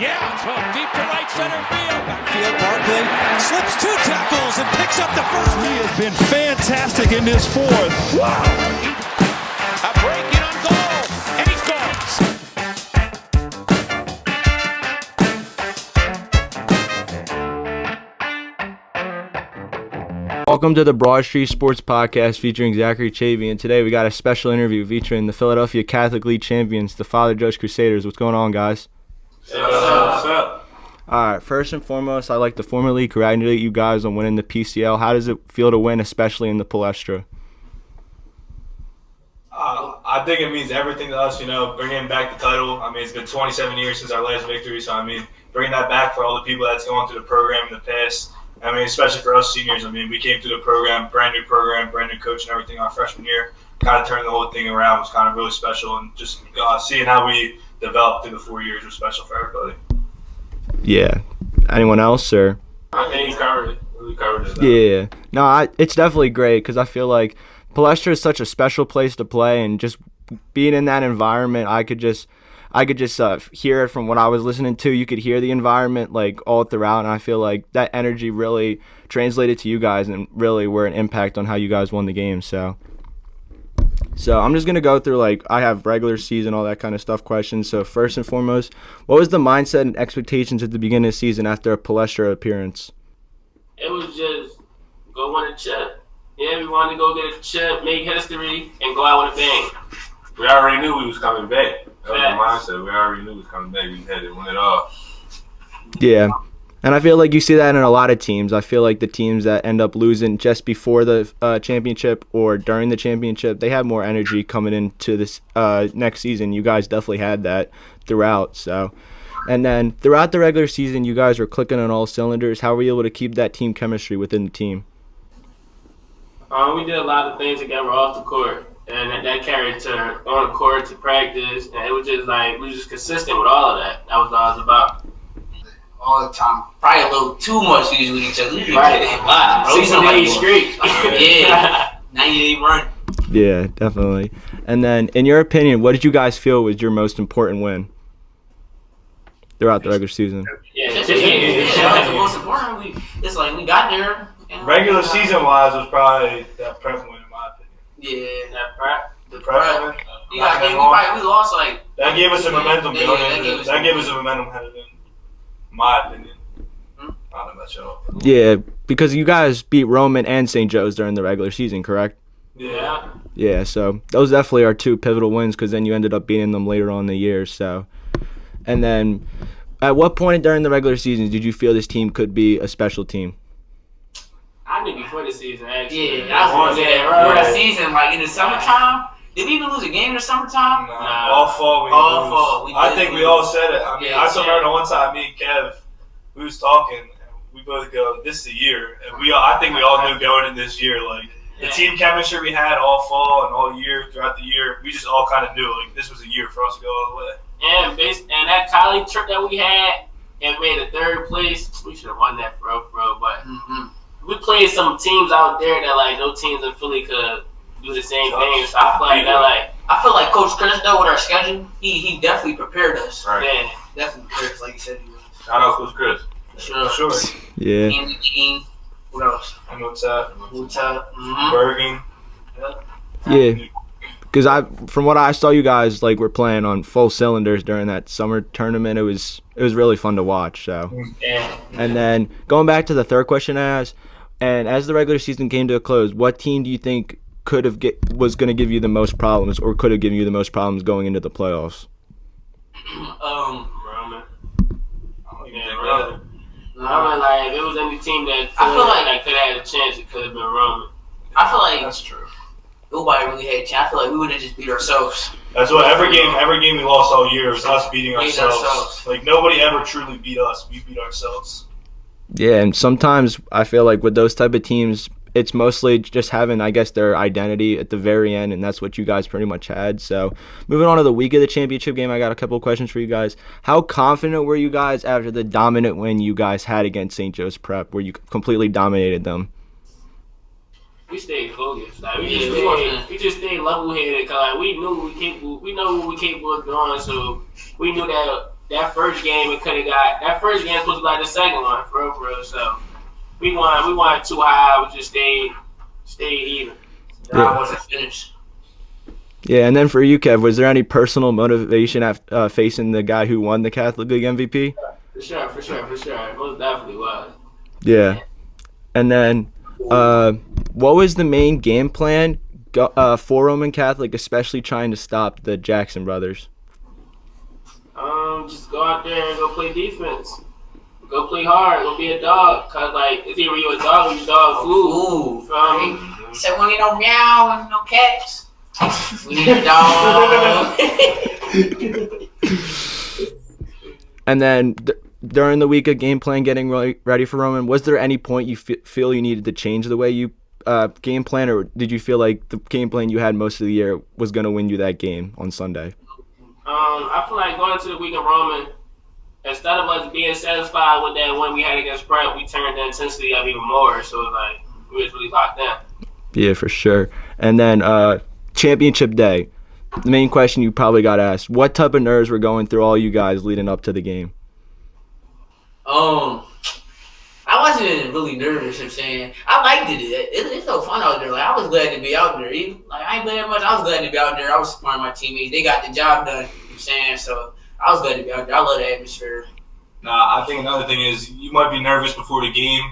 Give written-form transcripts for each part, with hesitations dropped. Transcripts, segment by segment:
Yeah, it's hooked deep to right center field. Backfield, Barkley slips 2 tackles and picks up the first. He has been fantastic in this fourth. Wow! A break in on goal, and he scores. Welcome to the Broad Street Sports Podcast featuring Zachary Chavey, and today we got a special interview featuring the Philadelphia Catholic League champions, the Father Judge Crusaders. What's going on, guys? What's up? All right, first and foremost, I'd like to formally congratulate you guys on winning the PCL. How does it feel to win, especially in the Palestra? I think it means everything to us, bringing back the title. I mean, it's been 27 years since our last victory, so, bringing that back for all the people that's gone through the program in the past. Especially for us seniors. We came through the program, brand new coach and everything our freshman year. Kind of turning the whole thing around was kind of really special, and just seeing how we developed through the 4 years was special for everybody. Yeah. Anyone else, or? I think you covered it. Really covered it. Yeah. No, it's definitely great because I feel like Palestra is such a special place to play, and just being in that environment, I could just hear it from what I was listening to. You could hear the environment like all throughout, and I feel like that energy really translated to you guys and really were an impact on how you guys won the game. So I'm just going to go through, I have regular season, all that kind of stuff questions. So first and foremost, what was the mindset and expectations at the beginning of the season after a Palestra appearance? It was just go win a chip. Yeah, we wanted to go get a chip, make history, and go out with a bang. We already knew we was coming back. That was the mindset. We already knew we was coming back. We had to win it all. Yeah. And I feel like you see that in a lot of teams. I feel like the teams that end up losing just before the championship or during the championship, they have more energy coming into this next season. You guys definitely had that throughout. And then throughout the regular season, you guys were clicking on all cylinders. How were you able to keep that team chemistry within the team? We did a lot of things together off the court, and that carried to on the court to practice. And it was just we were just consistent with all of that. That was all it was about. All the time. Probably a little too much usually with each other. Right. Season 8 straight. Yeah. 90-day run. Yeah, definitely. And then, in your opinion, what did you guys feel was your most important win throughout the regular season? Yeah, the most important. It's we got there. Regular season-wise was probably that prep win, in my opinion. Yeah. That prep. The prep win. We lost That gave us a momentum. That gave us a momentum headed in. My opinion. I don't know about y'all. Yeah, because you guys beat Roman and St. Joe's during the regular season, correct? Yeah. Yeah, so those definitely are two pivotal wins because then you ended up beating them later on in the year. So, and then at what point during the regular season did you feel this team could be a special team? I knew before the season, actually. Yeah, I was before the season, in the summertime. Did we even lose a game in the summertime? Nah. All fall. I think we all said it. I still remember one time me and Kev, we was talking, and we both go, "This is the year." And I think we all knew going in this year, the team chemistry we had all fall and all year throughout the year. We just all kind of knew this was a year for us to go all the way. And that college trip that we had and made a third place, we should have won that for real. But we played some teams out there that no teams in Philly could do the same thing. So I feel like Coach Chris, though, with our schedule, he definitely prepared us. Right. Yeah, definitely prepared us, like you said he was. Shout out Coach Chris. Sure. Yeah. Game. What else? Bergen. Yeah. Because from what I saw, you guys were playing on full cylinders during that summer tournament. It was really fun to watch. So. Yeah. And then going back to the third question I asked, and as the regular season came to a close, what team do you think was going to give you the most problems, or could have given you the most problems going into the playoffs? Roman. Roman. If it was any team that could have had a chance, it could have been Roman. I feel like That's true. nobody really had a chance. I feel like we would have just beat ourselves. That's what every game we lost all year was us beating ourselves. Nobody ever truly beat us. We beat ourselves. Yeah, and sometimes I feel like with those type of teams, it's mostly just having, their identity at the very end, and that's what you guys pretty much had. So moving on to the week of the championship game, I got a couple of questions for you guys. How confident were you guys after the dominant win you guys had against St. Joe's Prep, where you completely dominated them? We stayed focused. We just stayed level-headed because we knew we know what we capable of doing. So we knew that that first game we could have got. That first game was supposed to be like the second one, for real. So we won too high. We just stayed even. I wasn't finished. Yeah, and then for you, Kev, was there any personal motivation after facing the guy who won the Catholic League MVP? For sure. It most definitely was. Yeah. And then what was the main game plan for Roman Catholic, especially trying to stop the Jackson brothers? Just go out there and go play defense. Go play hard. Go be a dog. Cause like it's either you a dog or you dog food. He said we need no meow and no cats. We need a dog. And then during the week of game plan getting ready for Roman, was there any point you feel you needed to change the way you game plan, or did you feel like the game plan you had most of the year was going to win you that game on Sunday? I feel like going to the week of Roman, instead of us being satisfied with that win we had against Brent, we turned the intensity up even more. So like we was really locked in. Yeah, for sure. And then championship day, the main question you probably got asked: what type of nerves were going through all you guys leading up to the game? I wasn't really nervous. I'm saying I liked it. It felt fun out there. Like I was glad to be out there. Even, like I ain't playing much. I was glad to be out there. I was supporting my teammates. They got the job done. I'm saying so. I was glad to be out there. I love the atmosphere. Nah, I think another thing is you might be nervous before the game.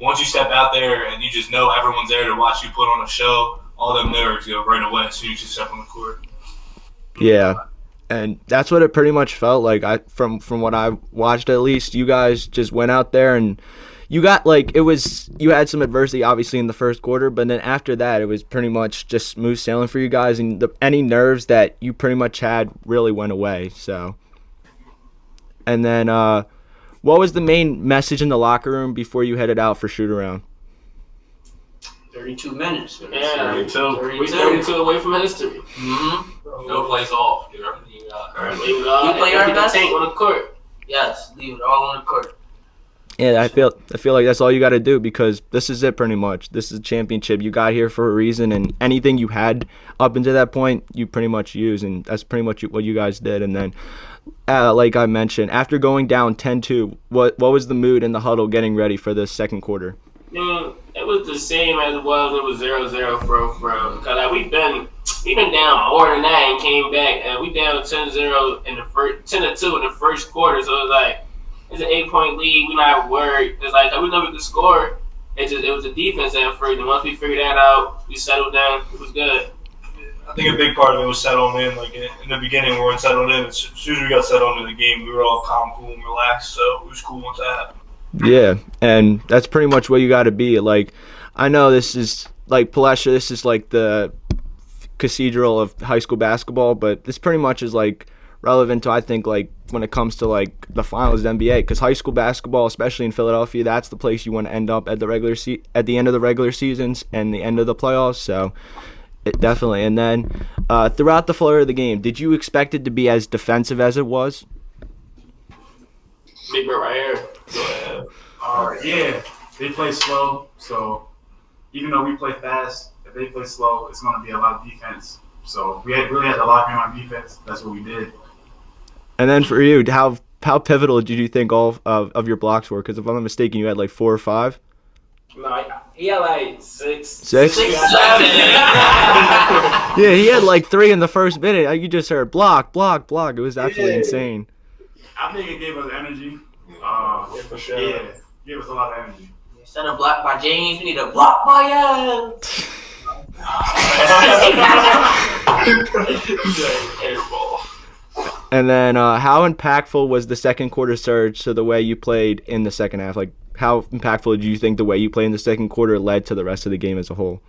Once you step out there and you just know everyone's there to watch you put on a show, all them nerves go right away as soon as you step on the court. Yeah. And that's what it pretty much felt like. From what I watched, at least, you guys just went out there and you got you had some adversity obviously in the first quarter, but then after that it was pretty much just smooth sailing for you guys, and any nerves that you pretty much had really went away. So, and then what was the main message in the locker room before you headed out for shoot around? 32 minutes. Yeah, 32 away from history. Mm-hmm. No plays off. Give everything you got. Leave it all. You play our best tank on the court. Yes, leave it all on the court. Yeah, I feel like that's all you got to do, because this is it pretty much. This is a championship. You got here for a reason, and anything you had up until that point, you pretty much use, and that's pretty much what you guys did. And then, like I mentioned, after going down 10-2, what was the mood in the huddle getting ready for the second quarter? It was the same as it was. It was 0-0 for because like we've been down more than that and came back, and we down 10-0 in the first 10-2 in the first quarter. So it was like it's an 8-point lead. We're not worried. It's like we know we could score. It was a defense effort, and once we figured that out, we settled down. It was good. I think a big part of it was settling in. Like in the beginning, we weren't settled in. As soon as we got settled into the game, we were all calm, cool, and relaxed. So it was cool once that happened. Yeah, and that's pretty much what you got to be. Like, I know this is like Palestra. This is like the cathedral of high school basketball, but this pretty much is like relevant to, I think, like when it comes to like the finals of the NBA, because high school basketball, especially in Philadelphia, that's the place you want to end up at at the end of the regular seasons and the end of the playoffs. So it definitely. And then throughout the flow of the game, did you expect it to be as defensive as it was? Big bro right here. Yeah, they play slow, so even though we play fast, if they play slow, it's going to be a lot of defense. So we really had to lock in on defense. That's what we did. And then for you, how pivotal did you think all of your blocks were? Because if I'm not mistaken, you had like 4 or 5. No, he had like 6. 6? 7. Yeah, he had like 3 in the first minute. You just heard block. It was absolutely insane. I think it gave us energy. Yeah, for sure. Yeah, gave us a lot of energy. Instead of blocked by James, we need a block by And then how impactful was the second quarter surge to the way you played in the second half? Like, how impactful do you think the way you played in the second quarter led to the rest of the game as a whole?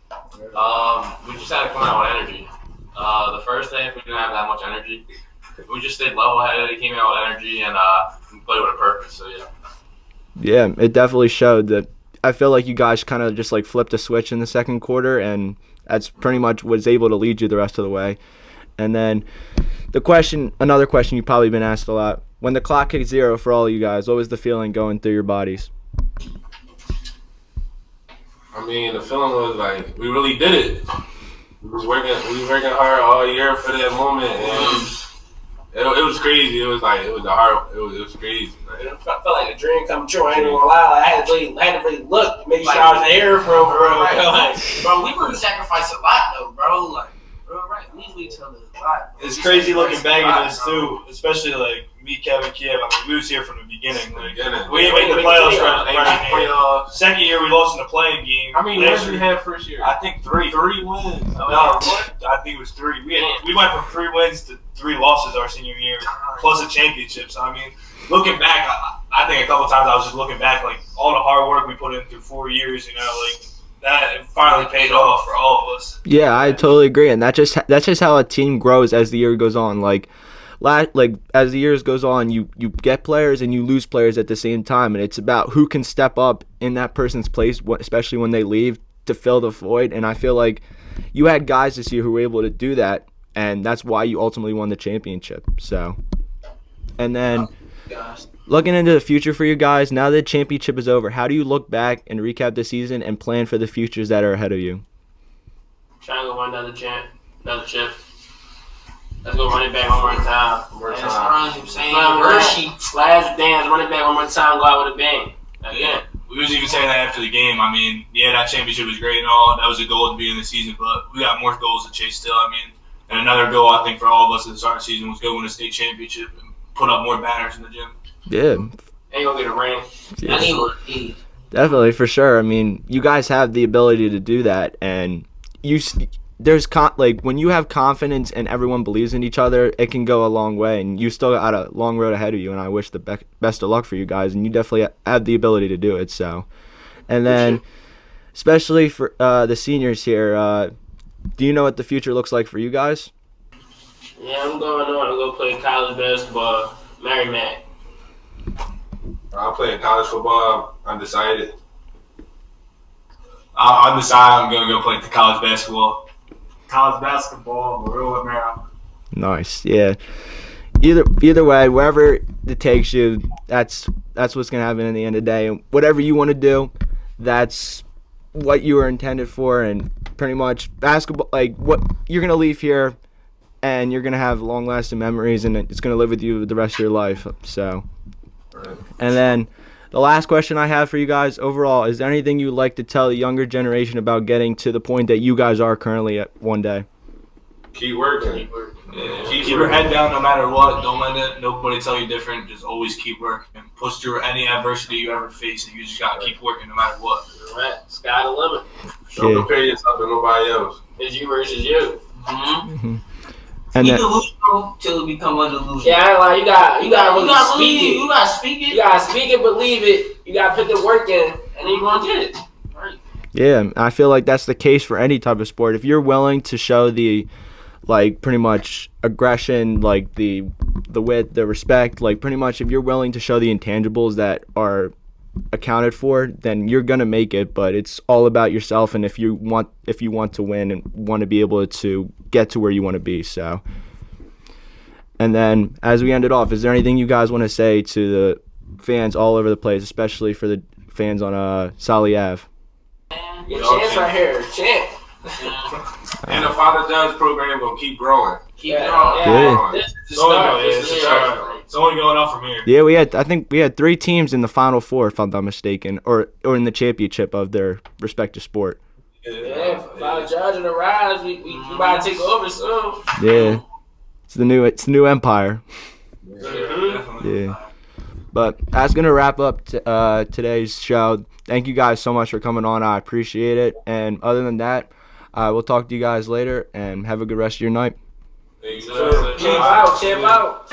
We just had to come out with energy. The first half, we didn't have that much energy. We just stayed level-headed. It came out with energy, and we played with a purpose. So yeah. Yeah, it definitely showed that. I feel like you guys kind of just like flipped a switch in the second quarter, and that's pretty much was able to lead you the rest of the way. And then another question you've probably been asked a lot: when the clock hit 0 for all you guys, what was the feeling going through your bodies? I mean, the feeling was like we really did it. We was working hard all year for that moment, and It was crazy. It was crazy. It felt like a dream come true. I ain't gonna lie. I had to really look, make sure I was there for real. Like, bro, we really sacrificed a lot though, bro. Like, bro, right? We leave each other a lot. It's crazy looking back at this too, especially like me, Kevin, Kiev. I mean, we was here from the beginning. Like, we didn't make the playoffs Second year we lost in the playing game. How many wins we had first year? I think 3. 3 wins. No, I think it was 3. We went from 3 wins to 3 losses our senior year, plus a championship. So I mean, looking back, I think a couple times I was just looking back, like all the hard work we put in through 4 years. You know, like that it finally paid off for all of us. Yeah, I totally agree, and that's just how a team grows as the year goes on. Like as the years goes on, you get players and you lose players at the same time, and it's about who can step up in that person's place, especially when they leave, to fill the void. And I feel like you had guys this year who were able to do that, and that's why you ultimately won the championship. So, and then looking into the future for you guys, now that the championship is over, how do you look back and recap the season and plan for the futures that are ahead of you? Trying to win another chip. Let's go run it back one more time. Last dance, run it back one more time, go out with a bang. Again. We was even saying that after the game. I mean, yeah, that championship was great and all. That was a goal at the beginning of the season, but we got more goals to chase still. I mean, and another goal I think for all of us at the start of the season was go win a state championship and put up more banners in the gym. Yeah. Ain't gonna get a ring. Yeah. I need one. Definitely, for sure. I mean, you guys have the ability to do that, and when you have confidence and everyone believes in each other, it can go a long way, and you still got a long road ahead of you, and I wish the best of luck for you guys, and you definitely have the ability to do it. So, and then especially for the seniors here, do you know what the future looks like for you guys? Yeah, I'm going on to go play college basketball. Mary Mac. I'm playing college football. Undecided. I'm decided I'm going to go play the college basketball. College basketball, Maroon with Maryland. Nice, yeah. Either way, wherever it takes you, that's what's gonna happen in the end of the day. And whatever you want to do, that's what you were intended for. And pretty much basketball, like what you're gonna leave here, and you're gonna have long-lasting memories, and it's gonna live with you the rest of your life. So, and then the last question I have for you guys overall, is there anything you'd like to tell the younger generation about getting to the point that you guys are currently at one day? Keep working. Yeah, keep your head down no matter what. Don't let nobody tell you different. Just always keep working. Push through any adversity you ever face, and you just gotta keep working no matter what. Right. Sky the limit. Don't compare yourself to nobody else. It's you versus you. Mm-hmm. And you delusional till it become undelusional. Yeah, I ain't like you gotta really speak it. You gotta speak it. You gotta speak it, believe it. You gotta put the work in, and then you gonna get it. Right. Yeah, I feel like that's the case for any type of sport. If you're willing to show the, like, pretty much aggression, like the wit, the respect, like pretty much if you're willing to show the intangibles that are accounted for, then you're gonna make it. But it's all about yourself, and if you want to win and want to be able to get to where you want to be. So, and then as we end it off, is there anything you guys want to say to the fans all over the place, especially for the fans on Sally Ave? Your chance right here, champ. And the Father Does program will keep growing. Keep growing. This is the start. It's only going up from here. Yeah, I think we had 3 teams in the Final Four, if I'm not mistaken, or in the championship of their respective sport. Yeah, Father Judge and the Rise, we about to take over soon. Yeah, it's the new empire. Mm-hmm. Yeah. But that's going to wrap up today's show. Thank you guys so much for coming on. I appreciate it. And other than that, we'll talk to you guys later, and have a good rest of your night. Champ out.